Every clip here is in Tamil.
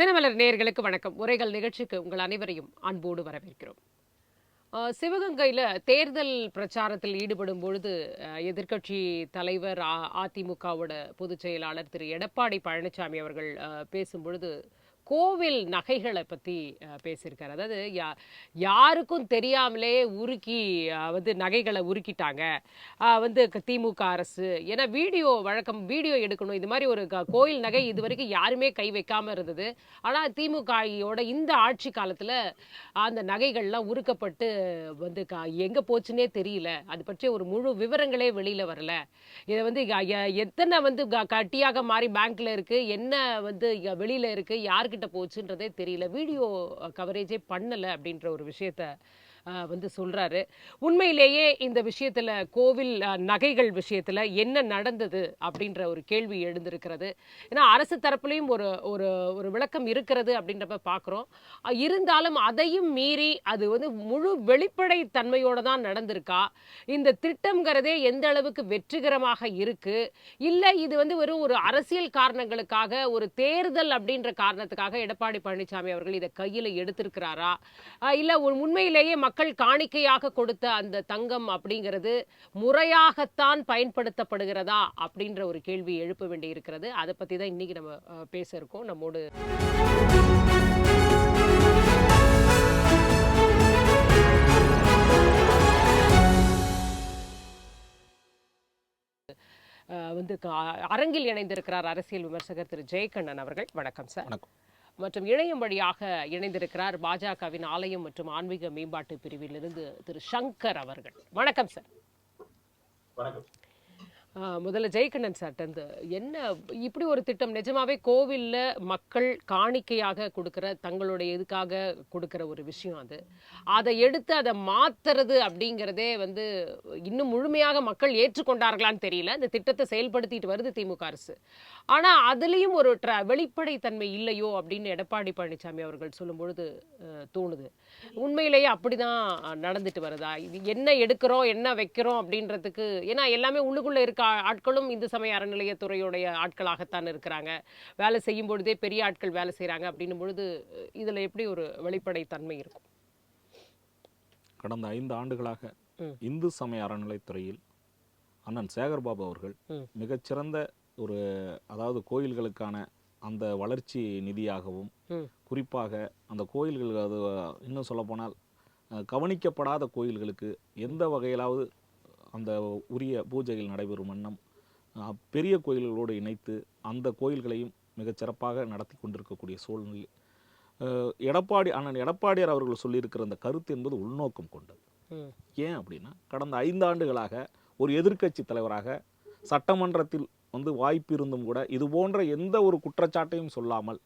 தினமலர் நேயர்களுக்கு வணக்கம். உரைகள் நிகழ்ச்சிக்கு உங்கள் அனைவரையும் அன்போடு வரவேற்கிறோம். சிவகங்கையில் தேர்தல் பிரச்சாரத்தில் ஈடுபடும் பொழுது எதிர்க்கட்சி தலைவர் அதிமுகவோட பொதுச் செயலாளர் திரு எடப்பாடி பழனிசாமி அவர்கள் பேசும்பொழுது கோவில் நகைகளை பற்றி பேசியிருக்காரு. அதாவது யாருக்கும் தெரியாமலே உருக்கி வந்து நகைகளை உருக்கிட்டாங்க வந்து திமுக அரசு. ஏன்னா வீடியோ எடுக்கணும். இது மாதிரி ஒரு கோயில் நகை இது வரைக்கும் யாருமே கை வைக்காம இருந்தது. ஆனால் திமுகவோட இந்த ஆட்சி காலத்தில் அந்த நகைகள்லாம் உருக்கப்பட்டு வந்து எங்கே போச்சுன்னே தெரியல. அது பற்றி ஒரு முழு விவரங்களே வெளியில் வரல. இதை வந்து எத்தனை வந்து கட்டியாக மாறி பேங்க்ல இருக்கு, என்ன வந்து வெளியில இருக்கு, யாருக்கிட்ட போச்சுன்றதே தெரியல. வீடியோ கவரேஜே பண்ணல அப்படின்ற ஒரு விஷயத்த வந்து சொல்றாரு. உண்மையிலேயே இந்த விஷயத்துல கோவில் நகைகள் விஷயத்துல என்ன நடந்தது அப்படின்ற ஒரு கேள்வி எழுந்திருக்கிறது. ஏன்னா அரசு தரப்புலையும் ஒரு ஒரு ஒரு விளக்கம் இருக்கிறது அப்படின்றப்ப பார்க்குறோம். இருந்தாலும் அதையும் மீறி அது வந்து முழு வெளிப்படை தன்மையோட தான் நடந்திருக்கா, இந்த திட்டம்ங்கிறதே எந்த அளவுக்கு வெற்றிகரமாக இருக்கு, இல்லை இது வந்து வெறும் ஒரு அரசியல் காரணங்களுக்காக ஒரு தேர்தல் அப்படின்ற காரணத்துக்காக எடப்பாடி பழனிசாமி அவர்கள் இதை கையில் எடுத்திருக்கிறாரா, இல்லை உண்மையிலேயே மக்கள் காணிக்கையாக கொடுத்த அந்த தங்கம் அப்படிங்கிறது முறையாகத்தான் பயன்படுத்தப்படுகிறதா அப்படின்ற ஒரு கேள்வி எழுப்ப வேண்டி இருக்கிறது. அதை பத்தி தான் இன்னைக்கு நம்ம பேச இருக்கோம். நம்மோடு வந்து அரங்கில் இணைந்திருக்கிறார் அரசியல் விமர்சகர் திரு ஜெயக்கண்ணன் அவர்கள். வணக்கம் சார். மற்றும் இணையம் வழியாக இணைந்திருக்கிறார் பாஜகவின் ஆலயம் மற்றும் ஆன்மீக மேம்பாட்டு பிரிவிலிருந்து திரு சங்கர் அவர்கள். வணக்கம் சார். முதல்ல ஜெயக்கண்ணன் சார்ட்டு என்ன இப்படி ஒரு திட்டம், நிஜமாவே கோவில்ல மக்கள் காணிக்கையாக கொடுக்கிற தங்களுடைய இதுக்காக கொடுக்கிற ஒரு விஷயம், அதை எடுத்து அதை மாத்துறது அப்படிங்கிறதே வந்து இன்னும் முழுமையாக மக்கள் ஏற்றுக்கொண்டார்களான்னு தெரியல. இந்த திட்டத்தை செயல்படுத்திட்டு வருது திமுக அரசு. ஆனா அதுலயும் ஒரு வெளிப்படை தன்மை இல்லையோ அப்படின்னு எடப்பாடி பழனிசாமி அவர்கள் சொல்லும் பொழுது தோணுது. உண்மையிலேயே அப்படிதான் நடந்துட்டு வருதா? இது என்ன எடுக்கிறோம் என்ன வைக்கிறோம் அப்படின்றதுக்கு, ஏன்னா எல்லாமே உள்ளுக்குள்ள இருக்க ஆட்களும் இந்து சமய அறநிலையத்துறையுடைய ஆட்களாகத்தான் இருக்கிறாங்க. வேலை செய்யும் பொழுதே பெரிய ஆட்கள் வேலை செய்யறாங்க அப்படின்னும் பொழுது இதுல எப்படி ஒரு வெளிப்படை தன்மை இருக்கும்? கடந்த 5 ஆண்டுகளாக இந்து சமய அறநிலைத்துறையில் அண்ணன் சேகர்பாபு அவர்கள் மிகச்சிறந்த ஒரு, அதாவது கோயில்களுக்கான அந்த வளர்ச்சி நிதியாகவும், குறிப்பாக அந்த கோயில்கள், அது இன்னும் சொல்ல போனால் கவனிக்கப்படாத கோயில்களுக்கு எந்த வகையிலாவது அந்த உரிய பூஜைகள் நடைபெறும் வண்ணம் பெரிய கோயில்களோடு இணைத்து அந்த கோயில்களையும் மிகச்சிறப்பாக நடத்தி கொண்டிருக்கக்கூடிய சூழ்நிலை அண்ணன் எடப்பாடியார் அவர்கள் சொல்லியிருக்கிற அந்த கருத்து என்பது உள்நோக்கம் கொண்டது. ஏன் அப்படின்னா, கடந்த 5 ஆண்டுகளாக ஒரு எதிர்க்கட்சி தலைவராக சட்டமன்றத்தில் வந்து வாய்ப்பு இருந்தும் கூட இது போன்ற எந்த ஒரு குற்றச்சாட்டையும் சொல்லாமல்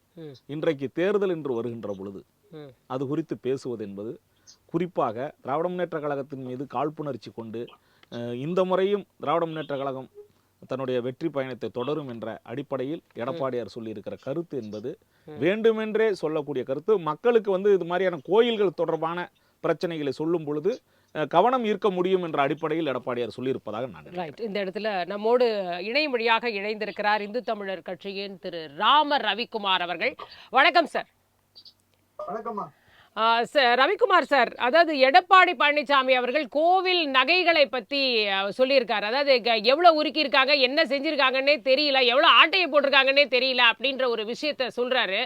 இன்றைக்கு தேர்தல் என்று வருகின்ற பொழுது அது குறித்து பேசுவது என்பது, குறிப்பாக திராவிட முன்னேற்ற கழகத்தின் மீது காழ்ப்புணர்ச்சி கொண்டு இந்த முறையும் திராவிட முன்னேற்ற கழகம் தன்னுடைய வெற்றி பயணத்தை தொடரும் என்ற அடிப்படையில் எடப்பாடியார் சொல்லியிருக்கிற கருத்து என்பது வேண்டுமென்றே சொல்லக்கூடிய கருத்து. மக்களுக்கு வந்து இது மாதிரியான கோயில்கள் தொடர்பான பிரச்சனைகளை சொல்லும் பொழுது கவனம் ஈர்க்க முடியும் என்ற அடிப்படையில் எடப்பாடியார் சொல்லியிருப்பதாக நான் நினைக்கிறேன். இந்த இடத்துல நம்மோடு இணையம் வழியாக இணைந்திருக்கிறார் இந்து தமிழர் கட்சியின் திரு ராம ரவிக்குமார் அவர்கள். வணக்கம் சார். வணக்கம்மா. ரவிக்குமார் சார், அதாவது எடப்பாடி பழனிசாமி அவர்கள் கோவில் நகைகளை பத்தி சொல்லியிருக்காரு. அதாவது எவ்வளவு உருக்கி இருக்காங்க, என்ன செஞ்சிருக்காங்கன்னே தெரியல, எவ்வளவு ஆட்டையை போட்டிருக்காங்கன்னே தெரியல அப்படின்ற ஒரு விஷயத்த சொல்றாரு.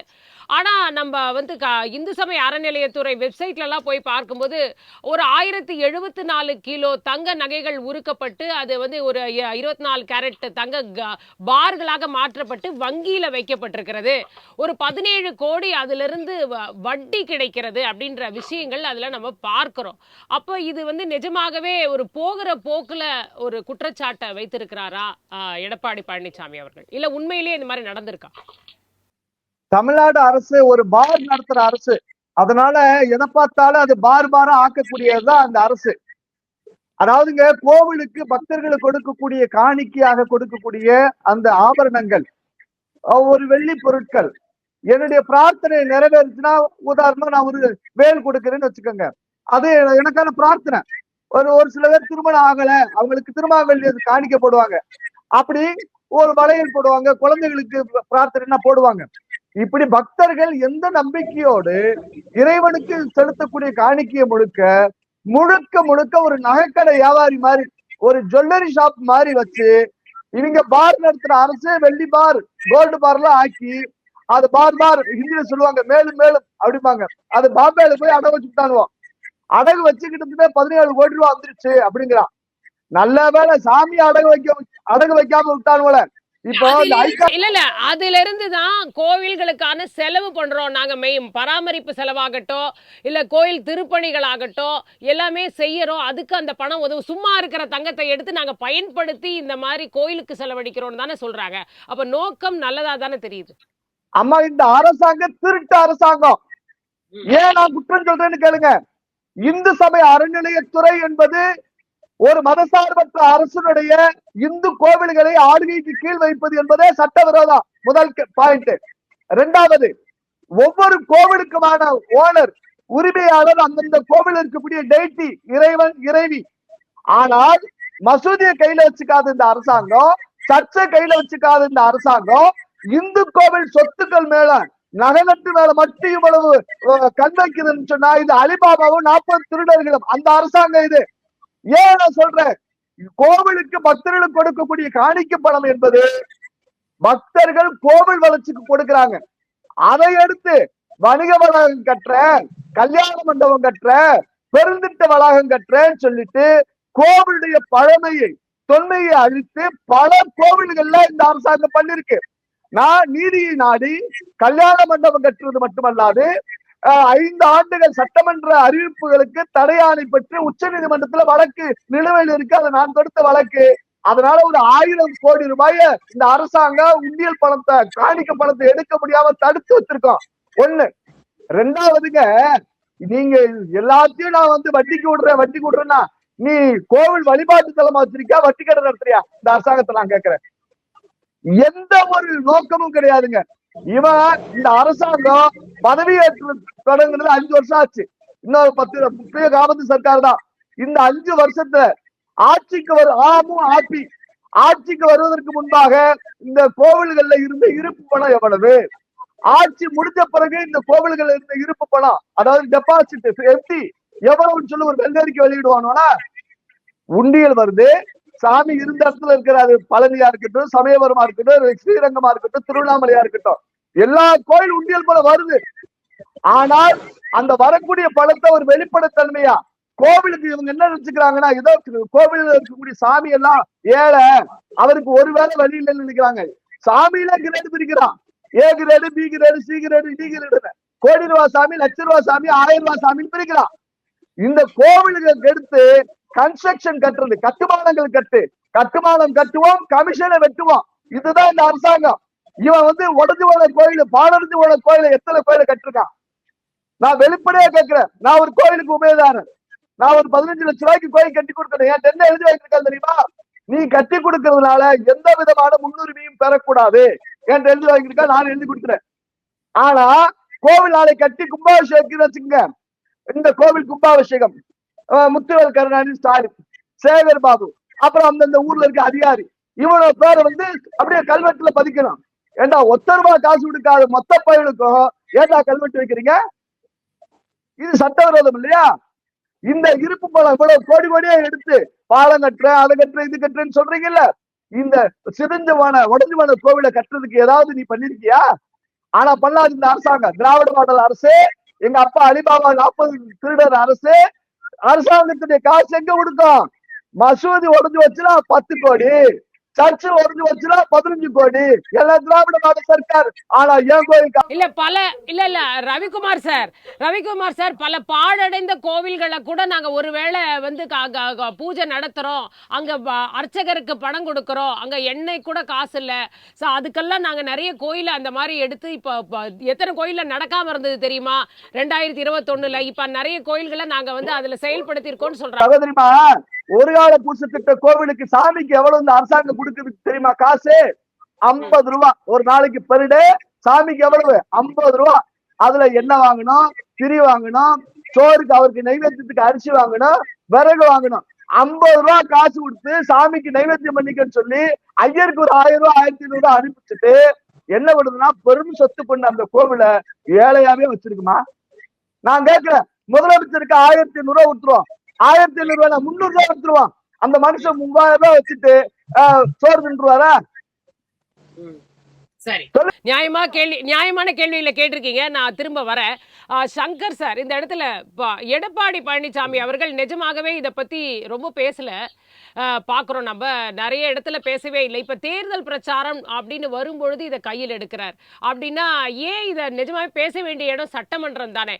ஆனா நம்ம வந்து இந்து சமய அறநிலையத்துறை வெப்சைட்லாம் போய் பார்க்கும்போது ஒரு 1074 கிலோ தங்க நகைகள் உருக்கப்பட்டு அது வந்து ஒரு 24 கேரட் தங்க பார்களாக மாற்றப்பட்டு வங்கியில வைக்கப்பட்டிருக்கிறது. ஒரு 17 கோடி அதிலிருந்து வட்டி கிடைக்கிறது அப்படின்ற விஷயங்கள் அதுல நம்ம பார்க்கிறோம். அப்ப இது வந்து நிஜமாகவே ஒரு போகிற போக்குல ஒரு குற்றச்சாட்டை வைத்திருக்கிறாரா எடப்பாடி பழனிசாமி அவர்கள், இல்ல உண்மையிலேயே இந்த மாதிரி நடந்திருக்கா? தமிழ்நாடு அரசு ஒரு பார் நடத்துற அரசு, அதனால எதை பார்த்தாலும் அது பாரா ஆக்கக்கூடியதுதான் அந்த அரசு. அதாவதுங்க, கோவிலுக்கு பக்தர்களுக்கு கொடுக்கக்கூடிய காணிக்கையாக கொடுக்கக்கூடிய அந்த ஆபரணங்கள், ஒரு வெள்ளி பொருட்கள், என்னுடைய பிரார்த்தனை நிறைவேறுச்சுன்னா, உதாரணமா நான் ஒரு வேல் கொடுக்குறேன்னு வச்சுக்கோங்க, அது எனக்கான பிரார்த்தனை. ஒரு சில பேர் திருமணம் ஆகல, அவங்களுக்கு திருமண வேண்டிய காணிக்க போடுவாங்க. அப்படி ஒரு வளையல் போடுவாங்க, குழந்தைகளுக்கு பிரார்த்தனை போடுவாங்க. இப்படி பக்தர்கள் எந்த நம்பிக்கையோடு இறைவனுக்கு செலுத்தக்கூடிய காணிக்கையை முழுக்க முழுக்க முழுக்க ஒரு நகைக்கடை வியாபாரி மாதிரி, ஒரு ஜுவல்லரி ஷாப் மாதிரி வச்சு இவங்க பார் நடத்துற அரசு வெள்ளி பார் கோல்டு பார்லாம் ஆக்கி அது பார் ஹிந்தியில சொல்லுவாங்க மேலும் மேலும் அப்படிம்பாங்க. அது பாம்பேல போய் அடகு வச்சுட்டானுவோம். அடகு வச்சு கிட்டத்தட்ட 17 கோடி ரூபாய் வந்துருச்சு அப்படிங்கிறான். நல்ல வேலை சாமி அடகு வைக்காம விட்டானுவோல. இப்போ இல்ல இல்ல அதுல இருந்து தான் கோவில்களுக்கான செலவு பண்றோம் நாங்க. பராமரிப்பு செலவாகட்டும் இல்ல கோயில் திருப்பணிகள் ஆகட்டும் எல்லாமே செய்யறோம். அதுக்கு அந்த பணம் உதவும். சும்மா இருக்கிற தங்கத்தை எடுத்து நாங்க பயன்படுத்தி இந்த மாதிரி கோயிலுக்கு செலவழிக்கிறோம் தானே சொல்றாங்க. அப்ப நோக்கம் நல்லதா தானே தெரியுது. அம்மா இந்த அரசாங்கம் திருட்டு அரசாங்கம். ஏன் நான் குற்றம் சொல்றேன்னு கேளுங்க. இந்து சமய அறநிலையத்துறை என்பது ஒரு மதசார்பற்ற அரசுடைய இந்து கோவில்களை ஆளுகைக்கு கீழ் வைப்பது என்பதே சட்டவிரோதம். முதல் பாயிண்ட். இரண்டாவது, ஒவ்வொரு கோவிலுக்குமான ஓனர் உரிமையாளர் அந்தந்த கோவில் இருக்கக்கூடிய டெய்டி இறைவன் இறைவி. ஆனால் மசூதியை கையில வச்சுக்காத இந்த அரசாங்கம், சர்ச்சை கையில வச்சுக்காத இந்த அரசாங்கம் இந்து கோவில் சொத்துக்கள் மேல நகலட்டு மேல மட்டும் இவ்வளவு கண் வைக்குதுன்னு சொன்னா இது அலிபாபாவும் 40 திருடர்களும் அந்த அரசாங்கம் இது. ஏன் நான் சொல்றேன், கோவிலுக்கு பக்தர்களுக்கு கொடுக்கக்கூடிய காணிக்கை பணம் என்பது பக்தர்கள் கோவில் வளர்ச்சிக்கு கொடுக்கிறாங்க. அதை எடுத்து வணிக வளாகம் கட்டுற, கல்யாண மண்டபம் கட்டுற, பெருந்திட்ட வளாகம் கட்டுறேன்னு சொல்லிட்டு கோவிலுடைய பழமையை தொன்மையை அழித்து பல கோவில்கள்ல இந்த அரசாங்கம் பண்ணிருக்கு. நான் நீதியை நாடி கல்யாண மண்டபம் கட்டுறது மட்டுமல்லாது 5 ஆண்டுகள் சட்டமன்ற அறிவிப்புகளுக்கு தடையாணை பெற்று உச்ச நீதிமன்றத்துல வழக்கு நிலுவையில் இருக்கு. அதை நான் தொடுத்த வழக்கு. அதனால ஒரு 1000 கோடி ரூபாய இந்த அரசாங்கம் உண்டியல் பணத்தை காணிக்க பணத்தை எடுக்க முடியாம தடுத்து வச்சிருக்கோம். ஒண்ணு. ரெண்டாவதுங்க, நீங்க எல்லாத்தையும் நான் வட்டிக்கு விடுறேன்னா நீ கோவில் வழிபாட்டு தலமா வச்சிருக்கியா, வட்டி கடை நடத்துறியா? இந்த அரசாங்கத்தை நான் கேட்கிறேன். எந்த ஒரு நோக்கமும் கிடையாதுங்க. இவன் இந்த அரசாங்கம் பதவியேற்று தொடங்குறது 5 வருஷம் ஆச்சு. இன்னொரு 10 காமத்து சர்க்கார் தான். இந்த 5 வருஷத்துல ஆட்சிக்கு வருவதற்கு முன்பாக இந்த கோவில்கள்ல இருந்த இருப்பு பணம் எவ்வளவு, ஆட்சி முடிஞ்ச பிறகு இந்த கோவில்கள் இருந்த இருப்பு பணம் அதாவது டெபாசிட் எஃப்டி எவ்வளவுன்னு சொல்லி ஒரு வெள்ளரிக்கை வெளியிடுவானோனா, உண்டியல் வருது, சாமி இருந்த இடத்துல இருக்கிறாரு, பழனியா இருக்கட்டும், சமயபுரமா இருக்கட்டும், ஸ்ரீரங்கமா இருக்கட்டும், திருவண்ணாமலையா இருக்கட்டும், எல்லா கோயில் உண்டியல் போல வருது. ஆனால் அந்த வரக்கூடிய பணத்தை ஒரு வெளிப்படைத்தன்மையா கோவிலுக்கு இவங்க என்ன நினைச்சுக்கிறாங்கன்னா, ஏதோ கோவிலில் இருக்கக்கூடிய சாமி எல்லாம் ஏழை, அவருக்கு ஒருவேளை வழி இல்லைன்னு நினைக்கிறாங்க. சாமியில கிரேடு பிரிக்கிறான். A grade, B grade, C grade, D grade. கோடி ரூபாய் சாமி, லட்ச ரூபாய் சாமி, 1000 ரூபாய் சாமின்னு பிரிக்கிறான். இந்த கோவிலுக்கு எடுத்து கன்ஸ்ட்ரக்ஷன் கட்டுறது, கட்டுமானங்கள் கட்டுமானம் கட்டுவோம், கமிஷனை வெட்டுவோம். இதுதான் இந்த அரசாங்கம். இவன் உடஞ்சு போன கோயில், பாடஞ்சு போன கோயில எத்தனை கோயில கட்டிருக்கான்? நான் வெளிப்படையா கேட்கிறேன். நான் ஒரு கோயிலுக்கு உபயோகாரன். நான் ஒரு 15 லட்சம் ரூபாய்க்கு கோயில் கட்டி கொடுக்கணும். என் என்ன எழுதி வைத்திருக்கேன் தெரியுமா? நீ கட்டி கொடுக்கறதுனால எந்த விதமான முன்னுரிமையும் பெறக்கூடாது என்று எழுதி வைத்திருக்கா. நான் எழுதி கொடுக்குறேன். ஆனா கோவில் நாளை கட்டி கும்பாபிஷேகம் வச்சுக்கோங்க. இந்த கோவில் கும்பாபிஷேகம் முத்துவேல் கருணாநிதி, ஸ்டாலின், சேகர் பாபு, அப்புறம் அந்தந்த ஊர்ல இருக்க அதிகாரி, இவனோட பேரை அப்படியே கல்வெட்டுல பதிக்கணும். ஏண்டா ஒத்த ரூபாய் காசு கொடுக்காத மொத்த பயிலுக்கும் ஏண்டா கல்வெட்டு வைக்கிறீங்க? இது சட்டவிரோதம் இல்லையா? இந்த இருப்பு பணம் இவ்வளவு கோடி கோடியா எடுத்து பாலம் கட்டுறேன், அதை கட்டுறேன், இது கட்டுறேன்னு சொல்றீங்கல்ல, இந்த உடஞ்சு போன கோவிலை கட்டுறதுக்கு ஏதாவது நீ பண்ணிருக்கியா? ஆனா பண்ணாது இந்த அரசாங்கம். திராவிட மாடல் அரசு, எங்க அப்பா அலிபாபா 40 திருடர் அரசு. அரசாங்கத்துடைய காசு எங்க கொடுக்கும்? மசூதி உடஞ்சு வச்சுனா 10 கோடி, சர்ச்சு உடஞ்சு வச்சுனா 15 கோடி. எல்லாம் திராவிட மாடல் சர்க்கார். ஆனா ஏன் கோயில் இல்ல ரவிக்குமார் சார் பல பாழடைந்த கோவில்களை கூட நாங்க ஒருவேளை பூஜை நடத்துறோம், அங்க அர்ச்சகருக்கு பணம் கொடுக்கறோம், அங்க எண்ணெய் கூட காசு இல்ல, அதுக்கெல்லாம் நாங்க நிறைய கோயில அந்த மாதிரி எடுத்து இப்ப எத்தனை கோயில்ல நடக்காம இருந்தது தெரியுமா 2021ல? இப்ப நிறைய கோயில்களை நாங்க அதுல செயல்படுத்தி இருக்கோம்னு சொல்றாங்க. ஒரு கால பூசை திட்ட கோவிலுக்கு சாமிக்கு எவ்வளவு இந்த அரசாங்கம் கொடுக்குது தெரியுமா? காசு 50 ரூபாய் ஒரு நாளைக்கு பெர் டே. சாமிக்கு எவ்வளவு? 50 ரூபாய். அதுல எண்ணெய் வாங்கணும், திரி வாங்கணும், சோறுக்கு அவருக்கு நைவேத்தியத்துக்கு அரிசி வாங்கணும், விறகு வாங்கணும். 50 ரூபாய் காசு கொடுத்து சாமிக்கு நைவேத்தியம் பண்ணிக்கன்னு சொல்லி ஐயருக்கு ஒரு 1000 ரூபாய் 1500 ரூபாய் அனுப்பிச்சுட்டு என்ன பண்ணுதுன்னா பெரும் சொத்து கொண்ட அந்த கோவிலை ஏழையாவே வச்சிருக்குமா? நான் கேட்கிறேன், முதலமைச்சருக்கு 1500 ரூபாய் கொடுத்துருவோம், 1500 ரூபாய் 300 ரூபாய் கொடுத்துருவோம், அந்த மனுஷன் 3000 ரூபாய் வச்சுட்டு சோறு தின்றுவாரா? சரி, நியாயமான கேள்வியில கேட்டிருக்கீங்க. நான் திரும்ப வரேன். சங்கர் சார், இந்த இடத்துல எடப்பாடி பழனிசாமி அவர்கள் நிஜமாகவே இதை பத்தி ரொம்ப பேசல பார்க்குறோம். நம்ம நிறைய இடத்துல பேசவே இல்லை. இப்போ தேர்தல் பிரச்சாரம் அப்படின்னு வரும்பொழுது இதை கையில் எடுக்கிறார் அப்படின்னா ஏன் இதை நிஜமாவே பேச வேண்டிய இடம் சட்டமன்றம் தானே?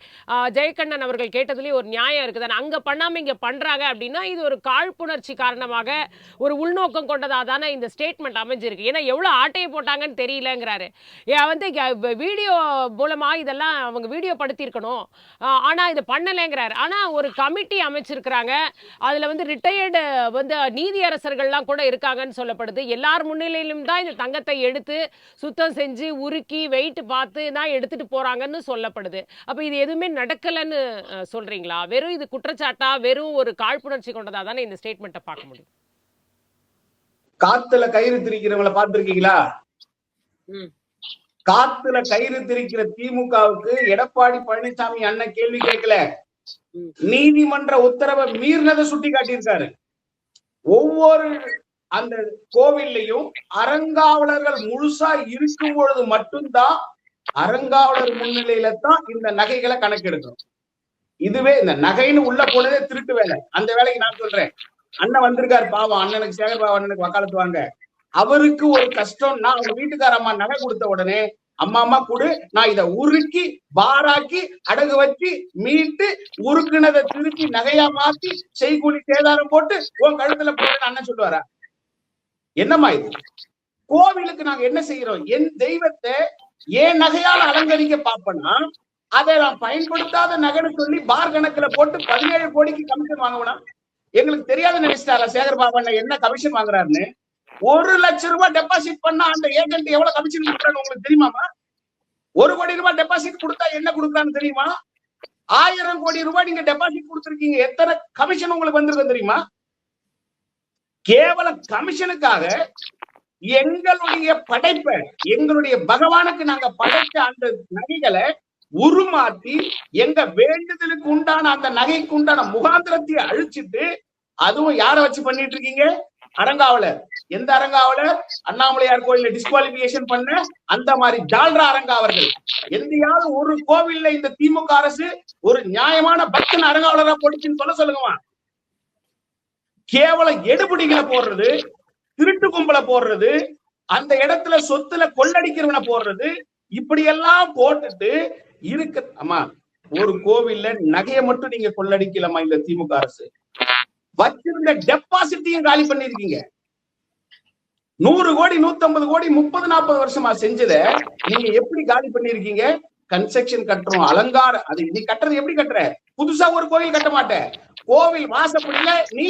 ஜெயக்கண்ணன் அவர்கள் கேட்டதுலேயே ஒரு நியாயம் இருக்குது தானே. அங்கே பண்ணாமல் இங்கே பண்ணுறாங்க அப்படின்னா இது ஒரு காழ்ப்புணர்ச்சி காரணமாக ஒரு உள்நோக்கம் கொண்டதாக தானே இந்த ஸ்டேட்மெண்ட் அமைஞ்சிருக்கு. ஏன்னா எவ்வளோ ஆட்டையை போட்டாங்கன்னு தெரியலங்கிறாரு. வந்து வீடியோ மூலமாக இதெல்லாம் அவங்க வீடியோ படுத்தியிருக்கணும், ஆனால் இதை பண்ணலைங்கிறாரு. ஆனால் ஒரு கமிட்டி அமைச்சிருக்கிறாங்க, அதில் வந்து ரிட்டையர்டு வந்து நீதியரசர்கள்லாம் கூட இருக்காங்கன்னு சொல்லப்படுது. எல்லார் முன்னிலையிலும் தான் இந்த தங்கத்தை எடுத்து சுத்தம் செஞ்சு உருக்கி வெயிட் பார்த்து தான் எடுத்துட்டு போறாங்கன்னு சொல்லப்படுது. அப்ப இது எதுவுமே நடக்கலன்னு சொல்றீங்களா? வெறும் இது குற்றச்சாட்டா, வெறும் ஒரு காழ்ப்புணர்ச்சி கொண்டதா தானே இந்த ஸ்டேட்மெண்ட்டை பார்க்க முடியும்? காத்துல கயிறு திரிக்கிறவங்களை பார்த்திருக்கீங்களா? காத்துல கயிறு திரிக்கிற திமுகவுக்கு எடப்பாடி பழனிசாமி அண்ணன் கேள்வி கேட்கல, நீதிமன்ற உத்தரவை மீறினதை சுட்டி காட்டியிருக்காரு. ஒவ்வொரு அந்த கோவில்லையும் அறங்காவலர்கள் முழுசா இருக்கும் பொழுது மட்டும்தான் அறங்காவலர் முன்னிலையில தான் இந்த நகைகளை கணக்கெடுக்கணும். இதுவே இந்த நகைன்னு உள்ள போனதே திருட்டு வேலை. அந்த வேலைக்கு நான் சொல்றேன், அண்ணன் வந்திருக்காரு பாவம், அண்ணனுக்கு சேகர் பாவம் அண்ணனுக்கு வக்காலத்து வாங்க, அவருக்கு ஒரு கஷ்டம்னா அவங்க வீட்டுக்கார அம்மா நகை கொடுத்த உடனே அம்மா கொடு, நான் இதை உருக்கி பாராக்கி அடகு வச்சு மீட்டு உருக்குனதை திருப்பி நகையா மாத்தி செய்கூலி சேதாரம் போட்டு உன் கழுத்துல போடுன்னு அண்ணன் சொல்லுவாரா? என்னம்மா இது? கோவிலுக்கு நாங்க என்ன செய்யறோம்? என் தெய்வத்தை ஏன் நகையால் அலங்கரிக்க பார்ப்பனா அதை நான் பயன்படுத்தாத நகைன்னு சொல்லி பார் கணக்குல போட்டு 17 கோடிக்கு கமிஷன் வாங்குவனா? எங்களுக்கு தெரியாத நினைச்சிட்டாரா சேகர் பாபா என்ன கமிஷன் வாங்குறாருன்னு? 1 லட்சம் ரூபாய் டெபாசிட் பண்ணா அந்த ஏஜென்ட் எவ்வளவு கமிஷன் கொடுக்குறான்னு உங்களுக்கு தெரியுமாமா? 1 கோடி ரூபாய் டெபாசிட் கொடுத்தா என்ன கொடுக்குறான்னு தெரியுமா? 1000 கோடி ரூபாய் நீங்க டெபாசிட் கொடுத்துருக்கீங்க, எத்தனை கமிஷன் உங்களுக்கு வந்திருக்கு தெரியுமா? கேவலம் கமிஷனுக்காக எங்களுடைய படைப்பை, எங்களுடைய பகவானுக்கு நாங்க படைச்ச அந்த நகைகளை உருமாத்தி எங்க வேண்டுதலுக்கு உண்டான அந்த நகைக்கு உண்டான முகாந்திரத்தை அழிச்சிட்டு, அதுவும் யாரை வச்சு பண்ணிட்டு இருக்கீங்க? அறங்காவலர். எந்த அறங்காவலர்? அண்ணாமலையார் கோயில டிஸ்குவாலிபிகேஷன் பண்ண அந்த மாதிரி ஜால்ரா அறங்காவர்கள். எந்தையாவது ஒரு கோவில்ல இந்த திமுக அரசு ஒரு நியாயமான பக்தன் அறங்காவலரா போட்டுச்சுன்னு சொல்லுங்கம்மா. கேவலம் எடுபிடிகளை போடுறது, திருட்டு கும்பலை போடுறது, அந்த இடத்துல சொத்துல கொள்ளடிக்கிறவனை போடுறது, இப்படி எல்லாம் போட்டுட்டு இருக்கு. அம்மா, ஒரு கோவில்ல நகையை மட்டும் நீங்க கொள்ளடிக்கலாமா? இந்த திமுக அரசு வச்சிருந்த டெபாசிட்டையும் காலி பண்ணிருக்கீங்க. 100 கோடி 150 கோடி 30-40 வருஷமா செஞ்சத நீங்க எப்படி காலி பண்ணிருக்கீங்க? கன்ஸ்ட்ரக்ஷன் கட்டுறோம், அலங்காரம். அது நீ கட்டுறது எப்படி கட்டுற? புதுசா ஒரு கோவில் கட்ட மாட்டேன், கோவில் வாசப்படியில நீ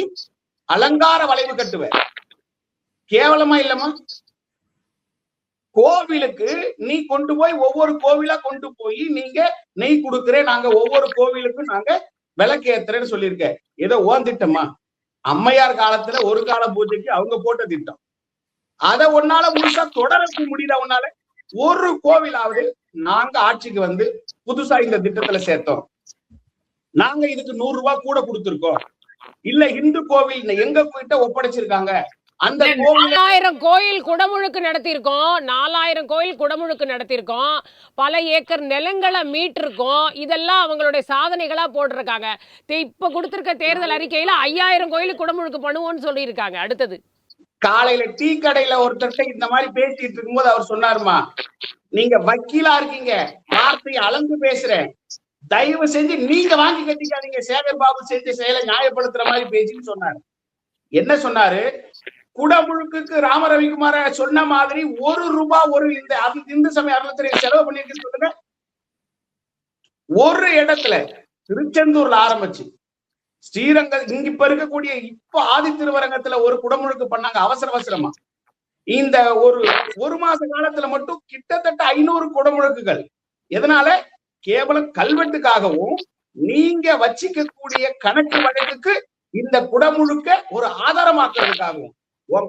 அலங்கார வளைவு கட்டுவ. கேவலமா இல்லமா? கோவிலுக்கு நீ கொண்டு போய் ஒவ்வொரு கோவிலா கொண்டு போய் நீங்க நெய் கொடுக்குறேன், நாங்க ஒவ்வொரு கோவிலுக்கும் நாங்க விளக்கு ஏத்துறேன்னு சொல்லியிருக்க. ஏதோ ஓன் திட்டமா? அம்மையார் காலத்துல ஒரு கால பூஜைக்கு அவங்க போட்ட திட்டம். அதை ஒன்னால முழுசா தொடர முடியல. உன்னால ஒரு கோவிலாவது நாங்க ஆட்சிக்கு வந்து புதுசா இந்த திட்டத்துல சேர்த்தோம், நாங்க இதுக்கு 100 ரூபாய் கூட கொடுத்திருக்கோம், இல்ல இந்து கோவில் எங்க கிட்ட ஒப்படைச்சிருக்காங்க அந்த 4000 கோயில் குடமுழுக்கு நடத்திருக்கோம், 4000 கோயில் குடமுழுக்கு நடத்திருக்கோம், பல ஏக்கர் நிலங்களை மீட்டிருக்கோம், இதெல்லாம் அவங்களுடைய சாதனைகளா போட்டிருக்காங்க. இப்ப கொடுத்திருக்க தேர்தல் அறிக்கையில 5000 கோயிலுக்கு குடமுழுக்கு பண்ணுவோம்னு சொல்லியிருக்காங்க. அடுத்தது காலையில டீ கடையில ஒருத்தர்கிட்ட இந்த மாதிரி பேசிட்டு இருக்கும்போது அவர் சொன்னாருமா, நீங்க வக்கீலா இருக்கீங்க, வார்த்தையை அளந்து பேசுறேன், தயவு செஞ்சு நீங்க வாங்கி கட்டிக்காதீங்க, சேகர் பாபு செஞ்ச செயலை நியாயப்படுத்துற மாதிரி பேசின்னு சொன்னாரு. என்ன சொன்னாரு? குடமுழுக்கு ராம ரவிக்குமார சொன்ன மாதிரி 1 ரூபாய் ஒரு இந்த இந்து சமய அறநிலையத்துறை செலவு பண்ணிருக்குன்னு சொல்லுங்க. ஒரு இடத்துல திருச்செந்தூர்ல ஆரம்பிச்சு ஸ்ரீரங்கம், இங்க இப்ப இருக்கக்கூடிய இப்ப ஆதி திருவரங்கத்துல ஒரு குடமுழுக்கு பண்ணாங்க அவசரமா. இந்த ஒரு மாச காலத்துல மட்டும் கிட்டத்தட்ட 500 குடமுழுக்குகள். எதனால? கேவலம் கல்வெட்டுக்காகவும் நீங்க வச்சிக்கக்கூடிய கணக்கு வழக்குக்கு இந்த குடமுழுக்க ஒரு ஆதாரமாக்குறதுக்காகவும்.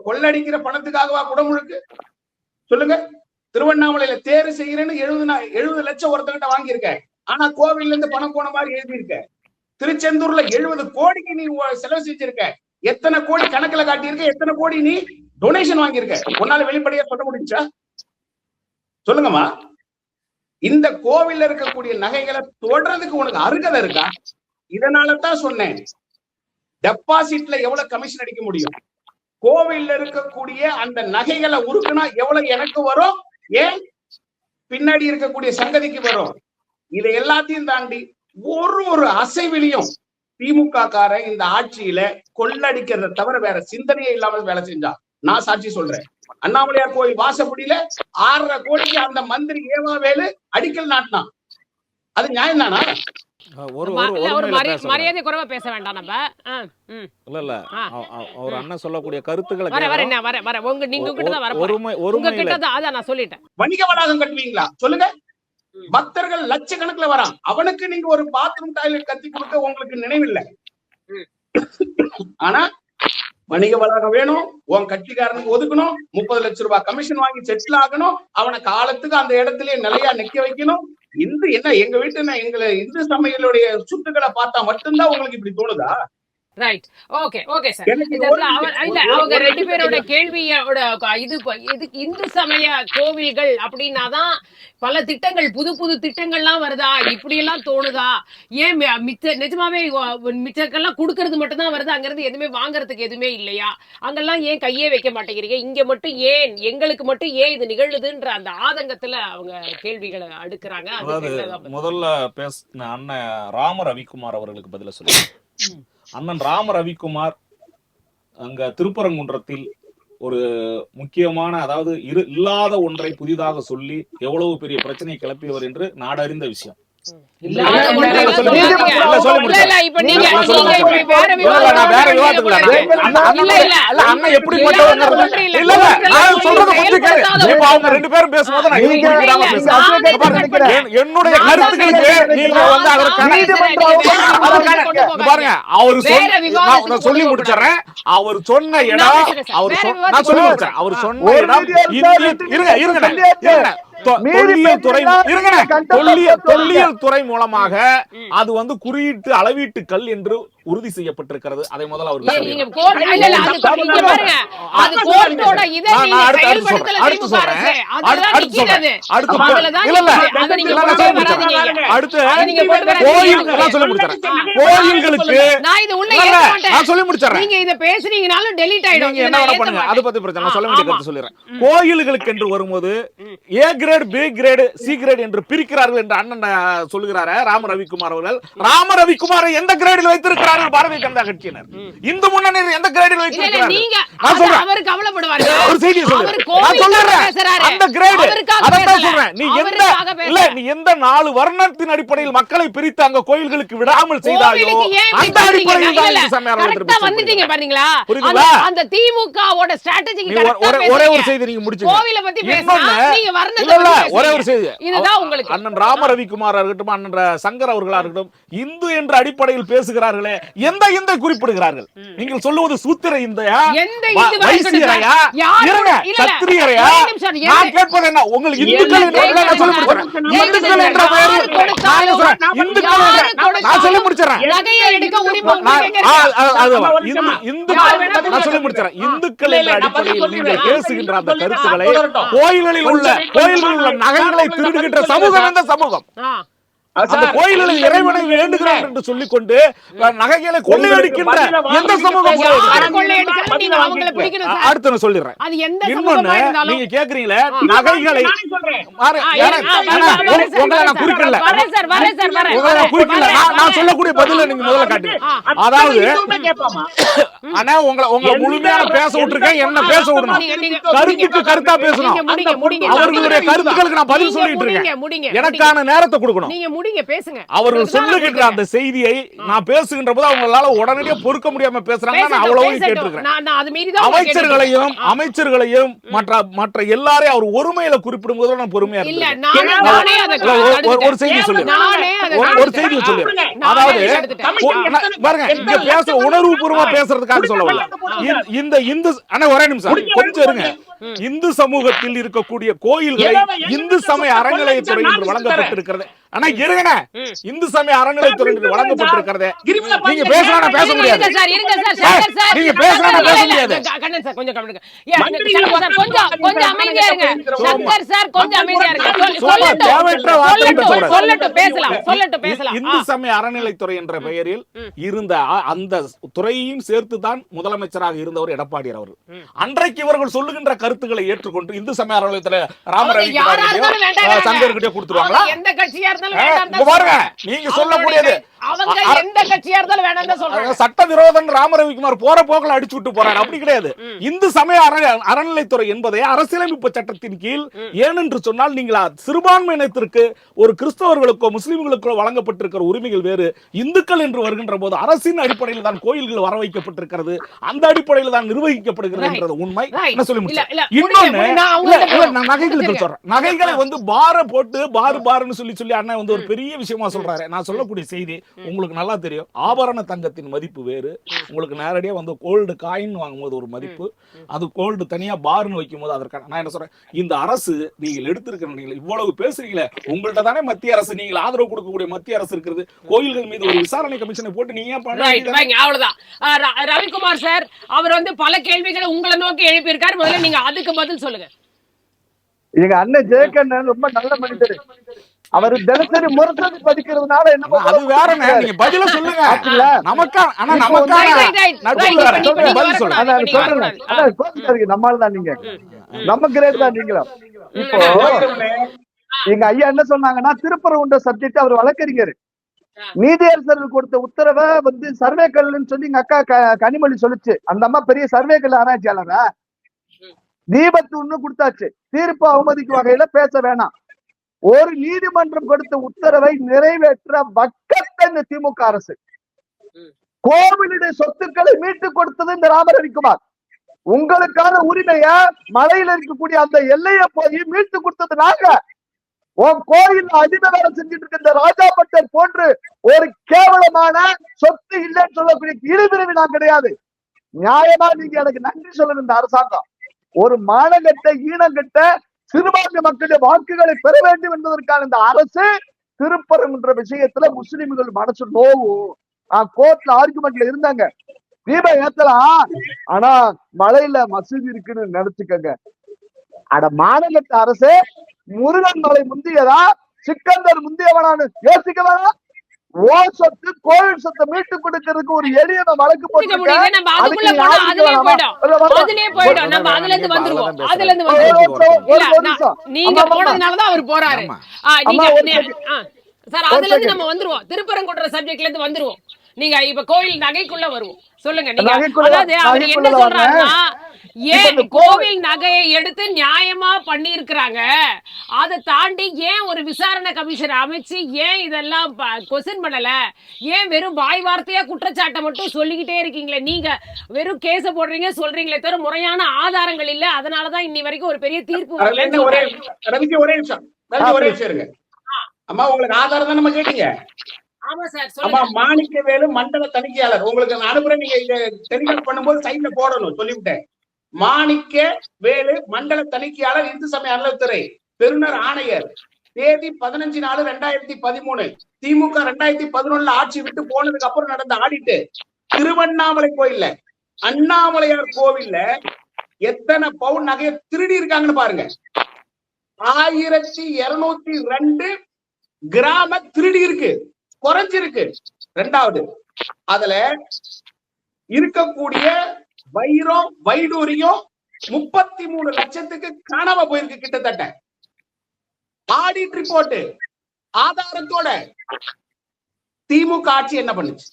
கொள்ளடிக்கிற பணத்துக்காகவா குடமுழுக்கு? சொல்லுங்க. திருவண்ணாமலையில தேர்வு செய்கிறேன்னு 70 லட்சம் ஒருத்தங்கிட்ட வாங்கியிருக்க. ஆனா கோவில்ல இருந்து பணம் போன மாதிரி எழுதியிருக்க. திருச்செந்தூர்ல 70 கோடிக்கு நீ செலவு செஞ்சிருக்க. எத்தனை கோடி கணக்குல காட்டியிருக்க, எத்தனை கோடி நீ டொனேஷன் வாங்கியிருக்க. உன்னால வெளிப்படையா சொல்ல முடிஞ்சா சொல்லுங்கம்மா. இந்த கோவில்ல இருக்கக்கூடிய நகைகளை தொடர்றதுக்கு உனக்கு அருகதை இருக்கா? இதனாலதான் சொன்னேன், டெபாசிட்ல எவ்வளவு கமிஷன் அடிக்க முடியும், கோவில்ல இருக்கக்கூடிய அந்த நகைகளை உருக்குனா எவ்வளவு எனக்கு வரும், ஏன் பின்னாடி இருக்கக்கூடிய சங்கதிக்கு வரும். இதை எல்லாத்தையும் தாண்டி ஒரு அசைவிலையும் திமுக காரன் இந்த ஆட்சியில கொள்ளடிக்கிறத தவிர வேற சிந்தனையே இல்லாமல் வேலை செஞ்சா. நான் சாட்சி சொல்றேன். அண்ணாமலையார் கோயில் வாசப்படியில 6.5 கோடிக்கு அந்த மந்திரி ஏவாவேலு அடிக்கல் நாட்டினான். அது நியாயம் தானா? மரியாதை குறைவா பேச வேண்டாம் நம்ம. இல்ல அவர் அண்ணன் சொல்லக்கூடிய கருத்துக்களை நான் சொல்லிட்டேன். வணிக வளாகம் கட்டுவீங்களா சொல்லுங்க. பக்தர்கள் லட்சக்கணக்குல வரான். அவனுக்கு நீங்க ஒரு பாத்ரூம் டாய்லெட் கட்டி கொடுக்க உங்களுக்கு நினைவில்லை. ஆனா வணிக வளாகம் வேணும், உன் கட்சிக்காரனுக்கு ஒதுக்கணும், 30 லட்சம் ரூபாய் கமிஷன் வாங்கி செட்டில் ஆகணும், அவனை காலத்துக்கு அந்த இடத்துலயே நிலையா நிக்க வைக்கணும். இந்து என்ன எங்க வீட்டு எங்களை இந்து சமையலுடைய சுட்டுகளை பார்த்தா மட்டும்தான் உங்களுக்கு இப்படி தோணுதா? Right, okay okay sir. அவங்க 2 பேரோட கேள்வியோட இது இந்து சமய கோவில்கள் அப்படின்னாதான் பல திட்டங்கள், புது புது திட்டங்கள்லாம் வருதா, இப்படி எல்லாம் தோணுதா, ஏன் நிஜமாவே மிச்சக்கெல்லாம் கொடுக்கறது மட்டும் தான் வருது, அங்கிருந்து எதுவுமே வாங்குறதுக்கு எதுவுமே இல்லையா, அங்கெல்லாம் ஏன் கையே வைக்க மாட்டேங்கிறீங்க, இங்க மட்டும் ஏன், எங்களுக்கு மட்டும் ஏன் இது நிகழுதுன்ற அந்த ஆதங்கத்துல அவங்க கேள்விகளை அடுக்குறாங்க. முதல்ல பேசின அண்ணன் ராம ரவிக்குமார் அவர்களுக்கு பதில சொல்லுங்க. அண்ணன் ராம ரவிக்குமார் அங்க திருப்பரங்குன்றத்தில் ஒரு முக்கியமான, அதாவது இல்லாத ஒன்றை புதிதாக சொல்லி எவ்வளவு பெரிய பிரச்சனையை கிளப்பியவர் என்று நாடறிந்த விஷயம். என்னுடைய கருத்துக்களுக்கு நீங்க பாருங்க, அவர் சொல்லி முடிச்சறேன். அவர் சொன்ன இடம், நான் சொல்லி முடிச்சேன். அவர் சொன்ன இடம் தொல்லியல் துறை மூலமாக அது வந்து குறியீட்டு அளவீட்டு கல் என்று உறுதி செய்யப்பட்டிருக்கிறது. அதை முதல்ல அவர் கோயில்களுக்கு என்று வரும்போது A grade, B grade, C grade என்று பிரிக்கிறார்கள் என்று அண்ணன் சொல்லுகிறாரு ராம ரவிக்குமார் அவர்கள். ராம ரவிக்குமாரை எந்த கிரேடில் வைத்திருக்கிறார்கள் பாரதிய ஜனதா கட்சியினர்? இந்து முன்னணி எந்த கிரேடில் வைத்திருக்கிறார்கள்? நான் சொல்றேன், ஒரு செய்தியை சொல்றேன், நான் சொல்றேன் அந்த கிரேடு. அதான் சொல்றேன், நீ எந்த 4 வர்ணத்தின் அடிப்படையில் மக்களை பிரித்து அங்க கோயில்களுக்கு விடாமல் செய்தாயோ அந்த அடிப்படையில் தான் இந்து சமயம் வந்துட்டீங்க பாத்தீங்களா? புரியுதா? அந்த திமுகவோட ஸ்ட்ராட்டஜி ஒரே ஒரு செய்தி நீங்க முடிச்சுங்க. கோவிலை பத்தி பேசினா நீங்க ஒரே ஒரு செய்தி, இதுதான் உங்களுக்கு. அண்ணன் ராம ரவிக்குமார் இருக்கட்டும், அண்ணன் சங்கர் அவர்களா இருக்கட்டும், இந்து என்ற அடிப்படையில் பேசுகிறார்களே, எந்த இந்தை குறிப்பிடுகிறார்கள்? நீங்கள் சொல்லுவது சூத்திர இந்தையா, வைசியரையா, சத்திரியரையா? நான் கேட்பது என்ன, உங்களுக்கு இந்துக்கள் நான் சொல்லி முடிச்சறேன். இந்துக்கள் என்ற பெயர் நான் சொல்லி முடிச்சறேன். இந்துக்கள் என்ற அடிப்படையில் நீங்கள் பேசுகின்ற அந்த கருத்துக்களை கோயில்களில் உள்ள நகைகளை திருடுகின்ற சமூகம் எந்த சமூகம்? அந்த கோயில்களில் இறைவனை வேண்டுகிறார் என்று சொல்லிக் கொண்டு நகைகளை கொள்ளையடிக்கின்ற எந்த சமூகம்? அடுத்து நான் சொல்லிடுறேன். இன்னொன்னு நீங்க கேக்குறீங்களே, நகைகளை குறிக்கல, நான் சொல்லக்கூடிய பதில நீங்க முதல்ல காட்டுங்க. அதாவது ஆனா உங்களை முழுமையான பேச விட்டுருக்கேன், என்ன பேச விடணும், கருத்துக்கு கருத்தா பேசணும். அவர்களுடைய கருத்துக்களுக்கு நான் பதில் சொல்லிட்டு இருக்கேன், எனக்கான நேரத்தை கொடுக்கணும். முடிங்க, பேசுங்க. அவர்கள் சொல்லுகின்ற அந்த செய்தியை நான் பேசுகின்ற போது அவங்களால உடனடியே பொறுக்க முடியாம பேசுறாங்க. நான் அவ்வளவு கேட்டிருக்கிறேன். அமைச்சர்களையும் மற்ற எல்லாரையும் அவர் ஒருமையில குறிப்பிடும் போது நான் பொறுமையா இருந்தேன். ஒரு செய்தி சொல்லுறேன். அதாவது பாருங்க, இங்க பேச உணர்வுபூர்வமா பேசுறதுக்காக சொல்லவில்லை. இந்த இந்து ஒரே நிமிஷம் கொஞ்சம் இருங்க. இந்து சமூகத்தில் இருக்கக்கூடிய கோயில்களை இந்து சமய அறநிலையத்துறை என்று வழங்கப்பட்டிருக்கிறது. ஆனா இருங்க, இந்து சமய அறநிலையத்துறை என்று வழங்கப்பட்டிருக்கிறது. நீங்க பேசலாம், பேச முடியாது. நீங்க பேசலாம், பேச முடியாது. இந்து சமய அறநிலைத்துறை என்ற பெயரில் இருந்த அந்த துறையையும் சேர்த்துதான் முதலமைச்சராக இருந்தவர் எடப்பாடி அவர். அன்றைக்கு இவர்கள் சொல்லுகின்ற கருத்துக்களை ஏற்றுக்கொண்டு இந்து சமய அறநிலையத்துல ராமரவி சங்கர் கிட்டே கொடுத்துருவாங்களா? பாருங்க, நீங்க சொல்லக்கூடியது சட்டவிரோதன் ராமரவிக்குமார் போற போக்கில் அடிச்சு விட்டு போறாரு. அப்படி கிடையாது. இந்து சமய அறநிலைத்துறை என்பதை அரசியலமைப்பு சட்டத்தின் கீழ், ஏனென்று சொன்னால் நீங்கள் சிறுபான்மையினத்திற்கு ஒரு கிறிஸ்தவர்களுக்கோ முஸ்லிம்களுக்கோ வழங்கப்பட்டிருக்கிற உரிமைகள் வேறு. இந்துக்கள் என்று வருகின்ற போது அரசின் அடிப்படையில் தான் கோயில்கள் வர வைக்கப்பட்டிருக்கிறது. அந்த அடிப்படையில் தான் நிர்வகிக்கப்படுகிறது என்றது உண்மை. என்ன சொல்லி முடிச்சேன். இன்னொன்னு நகைகளுக்கு சொல்றேன். நகைகளை பார போட்டு பாருன்னு சொல்லி அண்ணன் ஒரு பெரிய விஷயமா சொல்றாரு. நான் சொல்லக்கூடிய செய்தி உங்களுக்கு நல்லா தெரியும். ஆபரண தங்கத்தின் மதிப்பு வேறு. உங்களுக்கு நேரடியா கோல்டு காயின் வாங்கும்போது ஒரு மதிப்பு, அது கோல்டு தனியா பார்னு வைக்கும் போது அதற்கான நான் என்ன சொல்றேன், இந்த அரசு நீங்கள் எடுத்திருக்கிற, நீங்கள் இவ்வளவு பேசுறீங்களே, உங்கள்ட்ட தானே மத்திய அரசு, நீங்கள் ஆதரவு கொடுக்கக்கூடிய மத்திய அரசு இருக்கிறது. கோயில்கள் மீது ஒரு விசாரணை கமிஷனை போட்டு நீங்க அவ்வளவுதான். ரவிக்குமார் சார் அவர் பல கேள்விகளை உங்களை நோக்கி எழுப்பியிருக்காரு. முதல்ல நீங்க அதுக்கு பதில் சொல்லுங்க. எங்க அண்ணன் ஜெயக்கண்ணன் ரொம்ப நல்ல மனிதர். அவர் தினசரி முரசொலி பதிக்கிறதுனால என்ன அது வேற. நீங்க பதில சொல்லுங்க. நம்மால்தான் நீங்க, நம்ம கிரேட் தான் நீங்களும். இப்போ எங்க ஐயா என்ன சொன்னாங்கன்னா, திருப்பரங்குன்ற சப்ஜெக்ட் அவர் வழக்கறிஞர். நீதியரசர்கள் கொடுத்த உத்தரவை சர்வே கல்லுன்னு சொல்லி எங்க அக்கா கனிமொழி சொல்லுச்சு. அந்த அம்மா பெரிய சர்வே கல் ஆராய்ச்சியாளரா. தீபத்து ஒண்ணு கொடுத்தாச்சு, தீர்ப்பு அவமதிக்கும் வகையில பேச வேணாம். ஒரு நீதிமன்றம் கொடுத்த உத்தரவை நிறைவேற்ற வக்கற்ற இந்த திமுக அரசு. கோவிலுடைய சொத்துக்களை மீட்டு கொடுத்தது இந்த ராமரவிக்குமார். உங்களுக்கான உரிமைய மலையில இருக்கக்கூடிய அந்த எல்லையை போய் மீட்டு கொடுத்தது நாங்க. கோயில் அடிமை வேலை செஞ்சுட்டு இருக்க இந்த ராஜா பட்டர் போன்று ஒரு கேவலமான சொத்து இல்லைன்னு சொல்லக்கூடிய இழிபிரிவு நான் கிடையாது. நியாயமா நீங்க எனக்கு நன்றி சொல்லணும். இந்த அரசாங்கம் ஒரு மானகட்ட ஈனங்கட்ட சிறுபான்மை மக்களுடைய வாக்குகளை பெற வேண்டும் என்பதற்கான இந்த அரசு திருப்பரங்குன்ற விஷயத்துல முஸ்லிம்கள் மனசு நோவு. கோர்ட்ல ஆர்குமெண்ட்ல இருந்தாங்க, தீபம் ஏத்தலாம், ஆனா மலையில மசூதி இருக்குன்னு நினைச்சுக்கங்க. அட மானகட்ட அரசு, முருகன் மலை முந்தியதா சிக்கந்தர் முந்தியவனான்னு யோசிக்க வேணாம். சொத்து கோவில் சொத்தை மீட்டு கொடுக்கிறதுக்கு ஒரு எளிய வழக்கு போட்டு நீங்க போனதுனாலதான் அவர் போறாரு. நம்ம வந்துருவோம், திருப்பரங்குன்ற சப்ஜெக்ட்ல இருந்து வந்துருவோம். நீங்க இப்ப கோவில் நகைக்குள்ள வருவோம். சொல்லுங்க நீங்க. அதாவது அவர் என்ன சொல்றாருன்னா, ஏன் கோவில் நகையை எடுத்து நியாயமா பண்ணிருக்கிறாங்க, அதை தாண்டி ஏன் ஒரு விசாரணை கமிஷன் அமைச்சு ஏன் இதெல்லாம் கொஸ்டின் பண்ணல, ஏன் வெறும் வாய் வார்த்தையா குற்றச்சாட்டை மட்டும் சொல்லிக்கிட்டே இருக்கீங்களே, நீங்க வெறும் கேஸ போடுறீங்க சொல்றீங்களே தவிர முறையான ஆதாரங்கள் இல்ல, அதனாலதான் இன்னி வரைக்கும் ஒரு பெரிய தீர்ப்பு. ஒரே நிமிஷம் இருங்க அம்மா, உங்களுக்கு ஆதாரம் தான் நம்ம கேட்டீங்க. மாணிக்கவேலு மண்டல தணிக்கையாளர், உங்களுக்கு நான் அனுப்புறேன், நீங்க இதை டெலிகால் பண்ணும்போது சைட்ல போடணும், சொல்லிவிட்டேன். மாணிக்கவேலு மண்டல தணிக்கையாளர், இந்து சமய அறநிலையத்துறை பெருநர் ஆணையர், தேதி 15/4/2013. திமுக 2011 ஆட்சி விட்டு போனதுக்கு அப்புறம் நடந்த ஆடிட்டு திருவண்ணாமலை கோயில்ல, அண்ணாமலையார் கோவில்ல எத்தனை பவுன் நகையை திருடி இருக்காங்கன்னு பாருங்க. 1202 கிராம திருடி இருக்கு, குறைஞ்சிருக்கு. ரெண்டாவது, அதுல இருக்கக்கூடிய வைரம் வைடூரியம் 33 லட்சத்துக்கு காணாம போயிருக்கு. கிட்டத்தட்ட ஆடிட் ரிப்போர்ட் ஆதாரத்தோட திமுக ஆட்சி என்ன பண்ணுச்சு,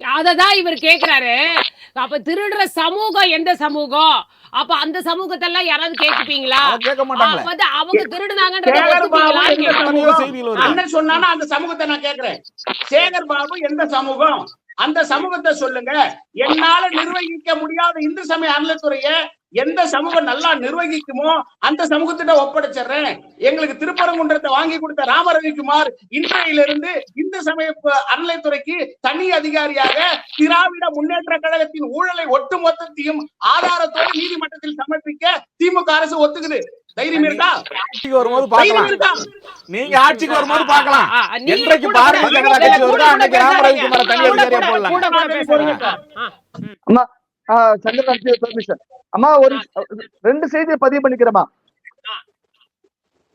அததான் இவர் கேக்குறாரு. அப்ப திருடுற சமூகம் எந்த சமூகம், அப்ப அந்த சமூகத்தெல்லாம் யாராவது கேட்பீங்களா? கேட்க மாட்டாங்களே. வந்து அவங்க திருடுனாங்கன்றத சேகர் பாபு ஒத்துப்பீங்களான்னு எந்த கேட்கிறேன். சமூகம்? செய்திகள் வருது. அண்ணன் சொன்னானா அந்த சமூகத்தை நான் கேட்கிறேன். சேகர் பாபு எந்த சமூகம்? அந்த சமூகத்தை சொல்லுங்க. என்னால நிர்வகிக்க முடியாத இந்து சமய அறநிலைத்துறையை எந்த சமூகம் நல்லா நிர்வகிக்குமோ அந்த சமூகத்திட்ட ஒப்படைச்சிடுறேன். எங்களுக்கு திருப்பரங்குன்றத்தை வாங்கி கொடுத்த ராமரவிக்குமார் இன்றையிலிருந்து இந்து சமய அறநிலைத்துறைக்கு தனி அதிகாரியாக திராவிட முன்னேற்ற கழகத்தின் ஊழலை ஒட்டுமொத்தத்தையும் ஆதாரத்தோடு நீதிமன்றத்தில் சமர்ப்பிக்க திமுக அரசு ஒத்துக்குது. தைரியம் இருக்கா? ஆட்சிக்கு வரும்போது தைரியம் பார்க்கலாம். இருக்கா? நீங்க ஆட்சிக்கு வரும்போது பார்க்கலாம். நீங்க என்றைக்கு கூட பாரதிய கூட ஜனதா கட்சி வருதோ அன்னைக்கு ராமரவிக்குமார தனி கூட அதிகாரியா கூட போடலாம். கூட பேசுறீங்க. அம்மா சந்திரகாந்த் பெர்மிஷன். அம்மா ஒரு 2 செய்தியை பதிவு பண்ணிக்கிறேம்மா.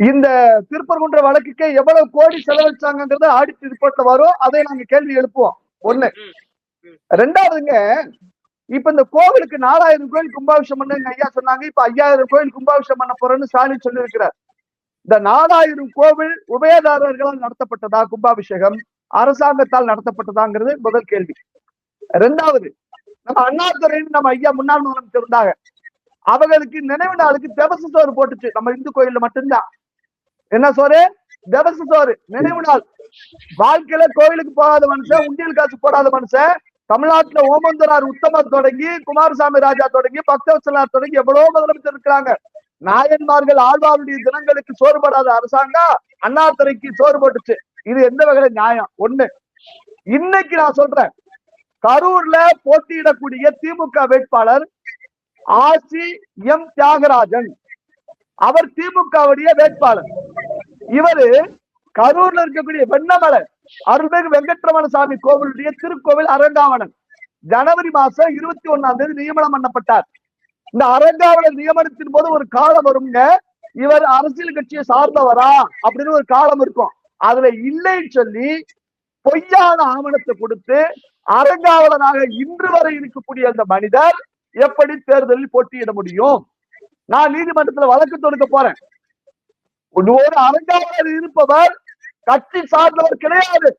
இந்த திருப்பரங்குன்ற வழக்குக்கு எவ்வளவு கோடி செலவழிச்சாங்கிறது ஆடிட் ரிப்போர்ட்ல வரும். அதை நாங்க கேள்வி எழுப்புவோம். 1. 2வதுங்க, இப்ப இந்த கோவிலுக்கு 4000 கோயில் கும்பாபிஷேகம் பண்ண ஐயா சொன்னாங்க. இப்ப 5000 கோயில் கும்பாபிஷேகம் பண்ண போறேன்னு ஸ்டாலின் சொல்லி இருக்கிறார். இந்த 4000 கோவில் உபயதாரர்களால் நடத்தப்பட்டதா கும்பாபிஷேகம், அரசாங்கத்தால் நடத்தப்பட்டதாங்கிறது முதல் கேள்வி. 2வது, நம்ம அண்ணாதுரைன்னு நம்ம ஐயா முன்னாள் முதலமைச்சர் இருந்தாங்க. அவங்களுக்கு நினைவு நாளுக்கு தெவச சோறு போட்டுச்சு நம்ம இந்து கோயில்ல மட்டும்தான். என்ன சோறு? தெவச சோறு நினைவு நாள். வாழ்க்கையில கோயிலுக்கு போகாத மனுஷன், உண்டியல் காசு போடாத மனுஷன், தமிழ்நாட்டுல ஓமந்தரார் உத்தமர் தொடங்கி குமாரசாமி ராஜா தொடங்கி பக்தவத்சலார் தொடங்கி எவ்வளவு முதலமைச்சர் இருக்கிறாங்க. நாயன்மார்கள் ஆழ்வாருடைய தினங்களுக்கு சோறுபடாத அரசாங்கம் அண்ணாதுரைக்கு சோறு போட்டுச்சு. இது எந்த வகையில நியாயம்? 1. இன்னைக்கு நான் சொல்றேன், கரூர்ல போட்டியிடக்கூடிய திமுக வேட்பாளர் ஆசி எம் தியாகராஜன், அவர் திமுகவுடைய வேட்பாளர். இவரு கரூர்ல இருக்கக்கூடிய வெண்ணமலை அருள்மிகு வெங்கட்ரமண சாமி கோவிலுடைய திருக்கோவில் அரங்காவலன் ஜனவரி மாசம் 21ஆம் தேதி நியமனம் பண்ணப்பட்டார். இந்த அரங்காவலன் நியமனத்தின் போது ஒரு காலம் வருங்க, இவர் அரசியல் கட்சியை சார்ந்தவரா அப்படின்னு ஒரு காலம் இருக்கும். அதுல இல்லைன்னு சொல்லி பொய்யான ஆவணத்தை கொடுத்து அரங்காவலனாக இன்று வரை இருக்கக்கூடிய அந்த மனிதர் எப்படி தேர்தலில் போட்டியிட முடியும்? நான் நீதிமன்றத்தில் வழக்கு தொடுக்க போறேன். ஒரு அரங்காவலர் இருப்பவர் கட்சி சார்ந்தவர் கிடையாது.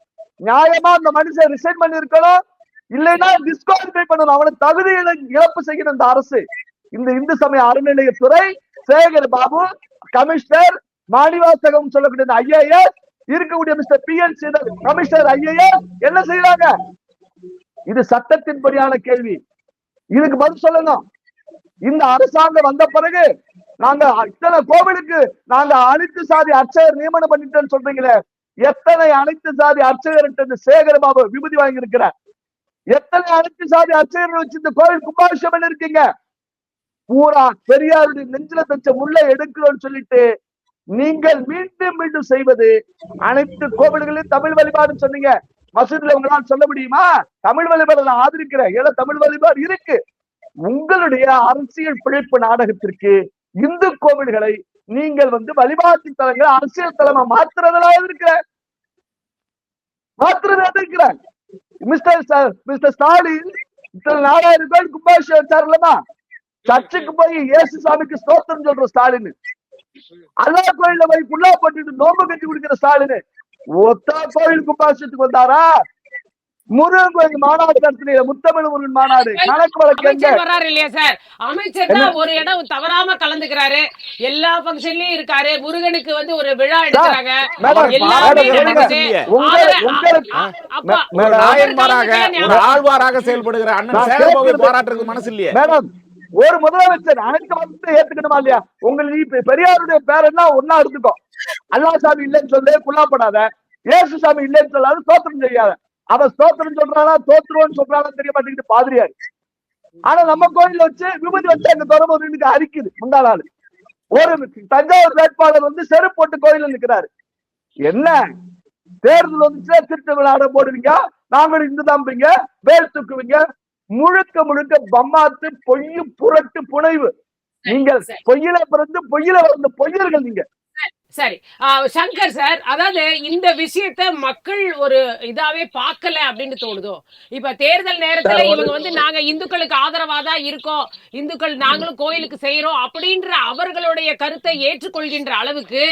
நியாயமா அந்த மனுஷன் ரிசைன் பண்ணி இருக்கணும், இல்லைன்னா டிஸ்குவாலிஃபை பண்ணணும். அவனை தகுதியை இழப்பு செய்யணும் இந்த அரசு. இந்த இந்து சமய அறநிலையத்துறை, சேகர் பாபு, கமிஷனர் மாணிவாசகம் சொல்லக்கூடிய ஐஏஎஸ் இருக்கக்கூடிய mister PN Sridhar commissioner IAS என்ன செய்யறாங்க? இது சட்டத்தின்படியான கேள்வி. இதுக்கு பதில் சொல்லணும். இந்த அரசாங்கம் வந்த பிறகு நாங்க இத்தனை கோவிலுக்கு நாங்க அனைத்து சாதி அர்ச்சகர் நியமனம் பண்ணிட்டோம்னு சொல்றீங்களே, எத்தனை அனைத்து சாதி அர்ச்சகர் சேகர் பாபு விபூதி வாங்கி இருக்கிறார்? எத்தனை அனைத்து சாதி அர்ச்சகர்கள் வச்சு இந்த கோவில் கும்பாபிஷேகம் பண்ணி இருக்கீங்க? பூரா பெரியாருடைய நெஞ்சில தச்ச முல்லை எடுக்கிறோம்னு சொல்லிட்டு நீங்கள் மீண்டும் மீண்டும் செய்வது அனைத்து கோவில்களையும் தமிழ் வழிபாடுன்னு சொன்னீங்க. மசூதியில உங்களால் சொல்ல முடியுமா தமிழ் வழிபாடு நான் ஆதரிக்கிறேன்? ஏன்னா தமிழ் வழிபாடு இருக்கு. உங்களுடைய அரசியல் பிழைப்பு நாடகத்திற்கு இந்து கோவில்களை நீங்கள் வழிபாட்டு தலங்களை அரசியல் தலமா மாத்துறதா இருக்கிற மிஸ்டர் ஸ்டாலின் 4000 பேர் கும்பாபிஷேகம் வச்சாருலமா, சர்ச்சுக்கு போய் இயேசு சாமிக்கு ஸ்தோத்திரம் சொல்ற ஸ்டாலின், அல்லா கோயில போய் புல்லா போட்டுட்டு நோம்பு கட்டி குடிக்கிற ஸ்டாலின் ஒத்தா கோயில் கும்பாபிஷேகத்துக்கு வந்தாரா? முருகன் கோயில் மாநாடு நடத்தின முத்தமிழ் முருகன் மாநாடு கணக்கு வழக்கு வர்றாரு இல்லையா சார்? அமைச்சர் தான் ஒரு இடம் தவறாம கலந்துக்கிறாரு, எல்லா பங்கன்லயும் இருக்காரு, முருகனுக்கு ஒரு விழா எடுக்கிறாங்க, எல்லாமே நடக்குது. ஆழ்வாராக செயல்படுகிற அண்ணன் சேகர்பாபுவை பாராட்டுறதுக்கு மனசு இல்லையே மேடம்? ஒரு முதலமைச்சர் அனைத்து வந்து ஏத்துக்கணுமா இல்லையா? உங்களுக்கு பெரியாருடைய பேர் என்ன ஒன்னா எடுத்துக்கோ. அல்லா சாமி இல்லைன்னு சொல்லு, குள்ளாப்படாத. இயேசு சாமி இல்லைன்னு சொல்லாது, ஸ்தோத்திரம் செய்யாத. அவன் ஸ்தோத்திரம் சொல்றானா தோத்துருவோன்னு சொல்றானா தெரிய மாட்டேங்குது பாதிரியாரு. ஆனா நம்ம கோயில வச்சு விபதி வச்சு அங்க தொடர்பு அரிக்குது முந்தாள் ஆளு. ஒரு தஞ்சாவூர் வேட்பாளர் செருப்பு போட்டு கோயில நிக்கிறாரு. என்ன தேர்தல் வந்துச்சுன்னா திருட்டு விளையாட போடுவீங்க, நாங்களும் இந்து தாம்பீங்க, வேல் தூக்குவீங்க. முழுக்க முழுக்க பம்மாத்து பொய்யும் புரட்டு புனைவு. நீங்கள் பொய்யில பிறந்து பொய்யில வளர்ந்த பொய்யர்கள். நீங்க சரி. சங்கர் சார், அதாவது இந்த விஷயத்த மக்கள் ஒரு இதாவே பார்க்கல அப்படின்னு தோணுதோ? இப்ப தேர்தல் நேரத்துல இவங்க நாங்க இந்துக்களுக்கு ஆதரவா தான் இருக்கோம், இந்துக்கள் நாங்களும் கோயிலுக்கு செய்யறோம் அப்படின்ற அவர்களுடைய கருத்தை ஏற்றுக்கொள்கின்ற அளவுக்கு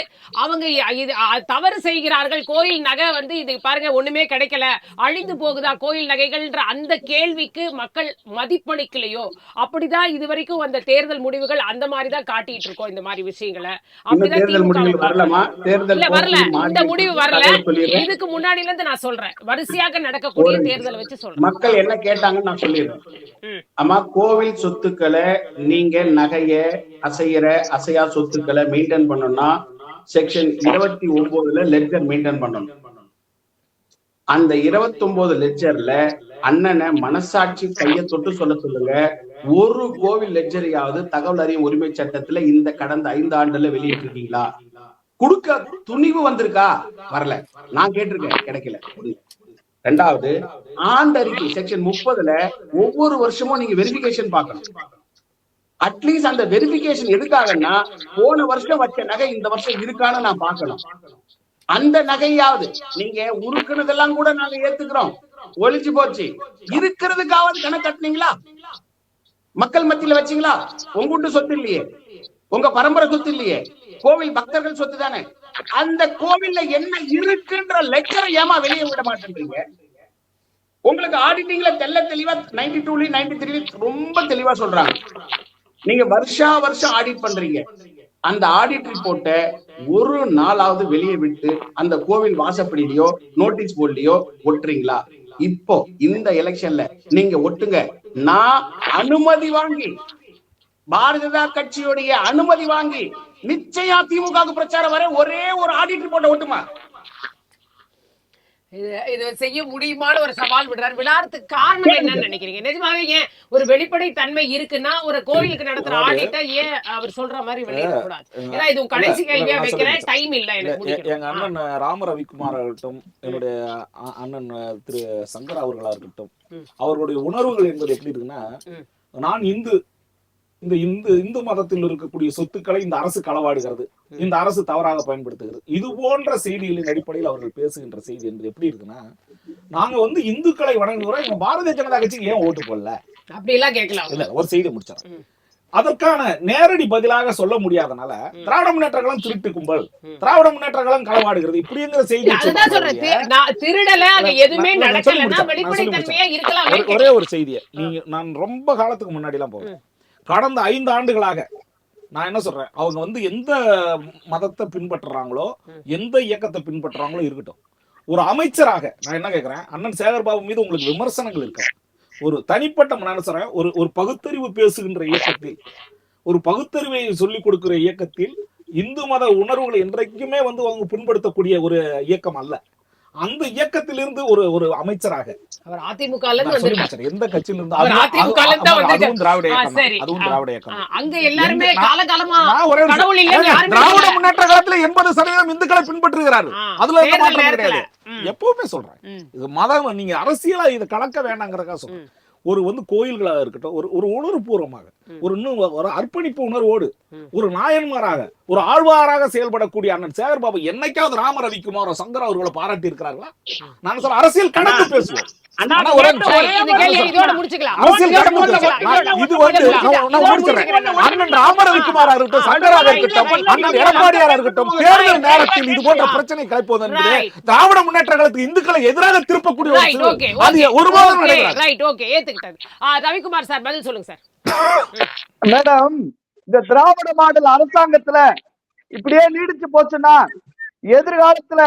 அவங்க இது தவறு செய்கிறார்கள். கோயில் நகை இது பாருங்க ஒண்ணுமே கிடைக்கல, அழிந்து போகுதா கோயில் நகைகள்ன்ற அந்த கேள்விக்கு மக்கள் மதிப்பளிக்கலையோ? அப்படிதான் இதுவரைக்கும் அந்த தேர்தல் முடிவுகள் அந்த மாதிரிதான் காட்டிட்டு இருக்கோம் இந்த மாதிரி விஷயங்களை. அப்படிதான் திமுக வரல, இந்த முடிவு வரல. இதுக்கு முன்னாடில இருந்து நான் சொல்றேன், வரிசையாக நடக்கக்கூடிய தேர்தல் வச்சு சொல்றேன். மக்கள் என்ன கேட்டாங்கன்னு நான் சொல்லிடுறேன். ஆமா, கோவில் சொத்துக்களை நீங்க நகைய அசையா சொத்துக்களை மெயின்டைன் பண்ணணும்னா செக்ஷன் 29 லெட்ஜர் மெயின்டைன் பண்ணணும். அந்த 29 லெட்ஜர்ல அண்ணனை மனசாட்சி கைய தொட்டு சொல்ல சொல்லுங்க, ஒரு கோவில் லெட்ஜரையாவது தகவல் அறியும் உரிமை சட்டத்துல இந்த கடந்த 5 ஆண்டுல வெளியிட்டிருக்கீங்களா? குடுக்க துணிவு வந்திருக்கா? வரல. நான் கேட்டிருக்கேன், கிடைக்கல. ரெண்டாவது, ஆண்டறிக்கை செக்ஷன் 30ல ஒவ்வொரு வருஷமும் நீங்க வெரிஃபிகேஷன் பார்க்கணும். அட்லீஸ்ட் அந்த வெரிஃபிகேஷன் எதுக்காகன்னா, போன வருஷம் வச்ச நகை இந்த வருஷம் இருக்கான்னு நான் பார்க்கணும். அந்த நகையாவது நீங்க உருக்குனதெல்லாம் கூட நாங்க ஏத்துக்கிறோம், ஒழிச்சு போச்சு, இருக்கிறதுக்காவது கணக்கு கட்டினீங்களா? மக்கள் மத்தியில வச்சீங்களா? உங்கூட்டு சொத்து இல்லையே, உங்க பரம்பரை சொத்து இல்லையே, கோவில் பக்தர்கள் சொத்து தானே. அந்த கோவில்ல என்ன இருக்குன்ற லெக்சரை ஏமா வெளியே விட மாட்டேன்றீங்க? உங்களுக்கு ஆடிட்டிங்ல தெளிவா 92 93 ரொம்ப தெளிவா சொல்றாங்க. நீங்க வருஷம் ஆடிட் பண்றீங்க. அந்த ஆடிட் ரிப்போர்ட்டை ஒரு நாளாவது வெளியே விட்டு அந்த கோவில் வாசப்படியிலயோ நோட்டீஸ் போர்ட்லயோ ஒட்டுறீங்களா? இப்போ இந்த எலெக்ஷன்ல நீங்க ஒட்டுங்க. நான் அனுமதி வாங்கி, பாரதிய ஜனதா கட்சியுடைய அனுமதி வாங்கி நிச்சயம் திமுக பிரச்சாரம் வர ஒரே ஒரு ஆடிட் ரிப்போர்ட்டை ஒட்டுமா? இது செய்ய முடியுமான ஒரு சவால் விடுறாரு. விடாததுக்கு காரணம் என்னன்னு நினைக்கிறீங்க? நிஜமாவே ஏன் ஒரு வெளிப்படை தன்மை இருக்குன்னா ஒரு கோயிலுக்கு நடத்துற ஆடிட்டா ஏன் அவர் சொல்ற மாதிரி வெளியிடக்கூடாது? ஏன்னா இது கடைசி கேள்வியா வைக்கிறேன், டைம் இல்ல எனக்கு. எங்க அண்ணன் ராம ரவிக்குமார் ஆகட்டும், என்னுடைய அண்ணன் திரு சங்கர் அவர்களா இருக்கட்டும், அவர்களுடைய உணர்வுகள் என்பது எப்படி இருக்குன்னா, நான் இந்த இந்து மதத்தில் இருக்கக்கூடிய சொத்துக்களை இந்த அரசு களவாடுகிறது, இந்த அரசு தவறாக பயன்படுத்துகிறது, இது போன்ற செய்திகளின் அடிப்படையில் அவர்கள் பேசுகின்ற செய்தி என்பது எப்படி இருக்குன்னா, நாங்க இந்துக்களை வணங்குகிறோம், எங்க பாரதிய ஜனதா கட்சிக்கு ஏன் ஓட்டு போடல அப்படி எல்லாம் கேட்கலாம். இல்ல, ஒரு செய்தி முடிச்சாங்க. அதற்கான நேரடி பதிலாக சொல்ல முடியாதனால திராவிட முன்னேற்ற கழகம் திருட்டு கும்பல், திராவிட முன்னேற்ற கழகம் களவாடுகிறது இப்படிங்கிற செய்தி திருடல, அங்க எதுவுமே நடக்கலன்னா வெளிப்படை தன்மையா இருக்கலாம். ஒரே ஒரு செய்தியை நான் ரொம்ப காலத்துக்கு முன்னாடி எல்லாம் போவேன். கடந்த 5 ஆண்டுகளாக நான் என்ன சொல்றேன், அவங்க எந்த மதத்தை பின்பற்றுறாங்களோ, எந்த இயக்கத்தை பின்பற்றுறாங்களோ இருக்கட்டும், ஒரு அமைச்சராக நான் என்ன கேட்கிறேன், அண்ணன் சேகர் பாபு மீது உங்களுக்கு விமர்சனங்கள் இருக்கு. ஒரு தனிப்பட்ட நான் சொல்றேன், ஒரு பகுத்தறிவு பேசுகின்ற இயக்கத்தில், ஒரு பகுத்தறிவை சொல்லிக் கொடுக்கிற இயக்கத்தில் இந்து மத உணர்வுகளை என்றைக்குமே அவங்க பின்படுத்தக்கூடிய ஒரு இயக்கம் அல்ல. அந்த இயக்கத்திலிருந்து ஒரு அமைச்சராக அவர் அதிமுக எந்த கட்சியில இருந்து, அதுவும் திராவிட இயக்கம். அங்க எல்லாருமே காலகாலமா திராவிட முன்னேற்ற காலத்துல 80% இந்துக்களை பின்பற்றுகிறார்கள். அதுல எந்த மாற்றம் கிடையாது. எப்பவுமே சொல்றேன், இது மதம் நீங்க அரசியலா இதை கலக்க வேண்டாங்கிறதுக்காக சொல்றேன். ஒரு கோயில்களாக இருக்கட்டும், ஒரு உணர்வுபூர்வமாக, ஒரு அர்ப்பணிப்பு உணர்வோடு, ஒரு நாயன்மாராக, ஒரு ஆழ்வாராக செயல்படக்கூடிய அண்ணன் சேகர் பாபு என்னைக்காவது ராம ரவிக்குமார் சங்கர் அவர்களை பாராட்டி இருக்கிறார்களா? நான் சொல்ற அரசியல் கடந்து பேசுவோம். அண்ணன் ராம ரவிக்குமாரா இருக்கட்டும், சங்கராக இருக்கட்டும், அண்ணன் எடப்பாடியாரா இருக்கட்டும், தேர்தல் நேரத்தில் இது போன்ற பிரச்சனை கலைப்போது என்பது திராவிட முன்னேற்ற கழகத்துக்கு இந்துக்களை எதிராக திருப்பக்கூடிய ஒரு மாதம் ரவிக்குமார் சார் பதில் சொல்லுங்க சார். மேடம், இந்த திராவிட மாடல் அரசாங்கத்துல இப்படியே நீடிச்சு போச்சுன்னா எதிர்காலத்துல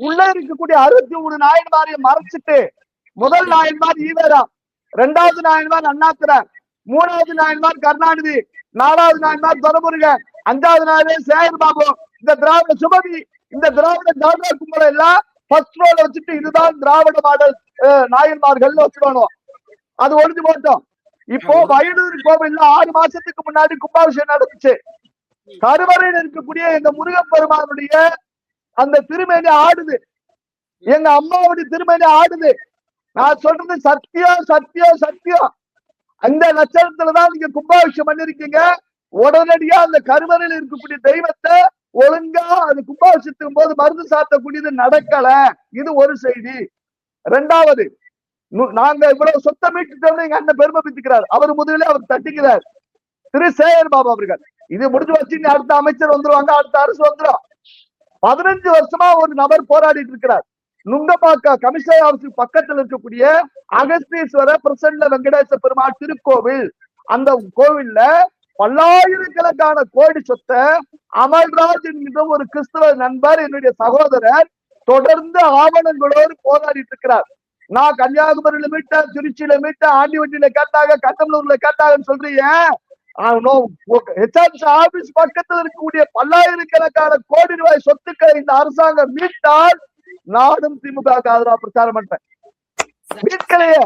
உள்ள இருக்கக்கூடிய 63 நாயன்மாரையும் மறைச்சிட்டு முதல் நாயன்மார் ஈவேரா, 2வது நாயன்மார் அண்ணாதுரை, 3வது நாயன்மார் கருணாநிதி, 4வது நாயன்மார் துரைமுருகன், 5வது நாயன்மார் சேகர் பாபு, இந்த திராவிட சுமதி, இந்த திராவிட ஜாதக கும்பலை எல்லாம் ஃபர்ஸ்ட் ரோல வச்சுட்டு இதுதான் திராவிட மாடல் நாயன்மார்கள் வச்சுக்கணும். அது ஒழிஞ்சு போட்டோம். இப்போ வயலூர் கோவில்ல 6 மாசத்துக்கு முன்னாடி கும்பாபிஷேகம் நடந்துச்சு. கருவறையில் இருக்கக்கூடிய எங்க முருகப்பெருமானுடைய அந்த திருமேனி ஆடுது, எங்க அம்மாவுடைய திருமேனி ஆடுது. நான் சொல்றது சத்தியம் சத்தியம் சத்தியம். அந்த லட்சணத்துலதான் நீங்க கும்பாபிஷேகம் பண்ணிருக்கீங்க. உடனடியா அந்த கருவறையில் இருக்கக்கூடிய தெய்வத்தை ஒழுங்கா அது கும்பாபிஷேகத்துக்கும் போது மருந்து சாத்தக்கூடியது நடக்கல. இது ஒரு செய்தி. இரண்டாவது, நாங்க இவ்வளவு சொத்தை மீட்டுட்டோம்னு எங்க அண்ணன் பெருமை பிச்சுக்கிறார். அவர் முதலில் அவர் தட்டிக்கிறார். திரு சேகர் பாபு அவர்கள் இது முடிஞ்சு வச்சு அடுத்த அமைச்சர் வந்துருவாங்க, அடுத்த அரசு வந்துடும். 15 வருஷமா ஒரு நபர் போராடிட்டு இருக்கிறார். நுங்கம்பாக்கம் கமிஷனர் ஆபீஸுக்கு பக்கத்தில் இருக்கக்கூடிய அகஸ்தீஸ்வர பிரசன்ன வெங்கடேச பெருமாள் திருக்கோவில், அந்த கோவில்ல பல்லாயிரக்கணக்கான கோடி சொத்தை அமல்ராஜ் என்கிற ஒரு கிறிஸ்தவ நண்பர், என்னுடைய சகோதரர், தொடர்ந்து ஆவணங்களோடு போராடிட்டு இருக்கிறார். நான் கன்னியாகுமரியில மீட்டேன், திருச்சியில மீட்டேன், ஆண்டிவட்டியில கேட்டாங்க, கட்டமலூர்ல கேட்டாங்கன்னு சொல்றீங்க. ஆபீஸ் பக்கத்தில் இருக்கக்கூடிய பல்லாயிரக்கணக்கான கோடி ரூபாய் சொத்துக்களை இந்த அரசாங்கம் மீட்டால் நாடும் திமுக ஆதரவா பிரச்சாரம் பண்றேன். மீட்கலையே.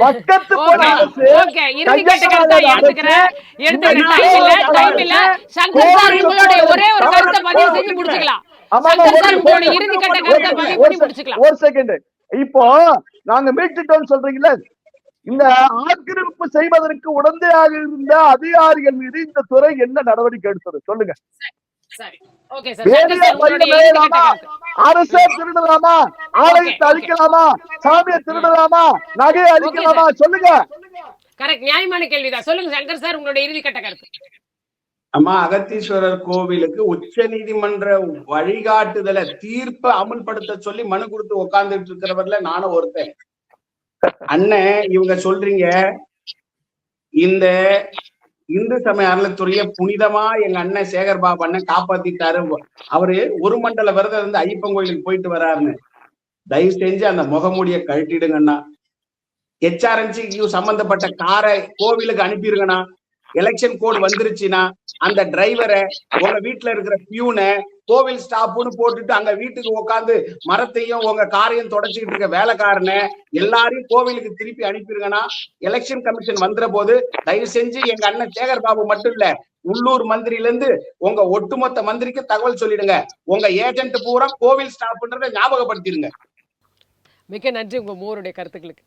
பக்கத்து போன அரசு ஒரு செகண்ட். இப்போ நாங்க மீட்டுட்டோம் சொல்றீங்களா? இந்த ஆக்கிரமிப்பு செய்வதற்கு உடந்தையாக இருந்த அதிகாரிகள் மீது இந்த துறை என்ன நடவடிக்கை எடுத்தது சொல்லுங்க. அரசை திருடலாமா? ஆலயத்தை அழிக்கலாமா? சாமியை திருடலாமா? நகையை அழிக்கலாமா? சொல்லுங்க. நியாயமான கேள்விதான். சொல்லுங்க சங்கர் சார், உங்களுடைய இறுதி கட்ட கருத்து. அம்மா, அகத்தீஸ்வரர் கோவிலுக்கு உச்ச நீதிமன்ற வழிகாட்டுதல தீர்ப்பை அமல்படுத்த சொல்லி மனு கொடுத்து உட்கார்ந்துட்டு இருக்கிறவர்ல நானும் ஒருத்தன். அண்ணன் இவங்க சொல்றீங்க இந்த இந்து சமய அறநிலைத்துறைய புனிதமா எங்க அண்ணன் சேகர் பாபு அண்ணன் காப்பாத்திட்டாரு, அவரு ஒரு மண்டல விரதம் இருந்து ஐயப்பன் கோயிலுக்கு போயிட்டு வராருன்னு. தயவு செஞ்சு அந்த முகமூடிய கழட்டிடுங்கண்ணா. HRNC சம்பந்தப்பட்ட காரை கோவிலுக்கு அனுப்பிடுங்கண்ணா. எலெக்ஷன் கோட் வந்துருச்சுன்னா அந்த டிரைவரை, உங்க வீட்டுல இருக்கிற பியூனை கோவில் ஸ்டாப்னு போட்டுட்டு அங்க வீட்டுக்கு உட்காந்து மரத்தையும் உங்க காரையும் தொடச்சுக்கிட்டு இருக்க வேலைக்காரனை எல்லாரையும் கோவிலுக்கு திருப்பி அனுப்பிடுங்கன்னா. எலெக்ஷன் கமிஷன் வந்துற போது தயவு செஞ்சு எங்க அண்ணன் சேகர் பாபு மட்டும் இல்ல, உள்ளூர் மந்திரில இருந்து உங்க ஒட்டுமொத்த மந்திரிக்கு தகவல் சொல்லிடுங்க. உங்க ஏஜென்ட் பூரா கோவில் ஸ்டாப்ன்றதை ஞாபகப்படுத்திடுங்க. மிக்க நன்றி உங்க மூவருடைய கருத்துக்களுக்கு.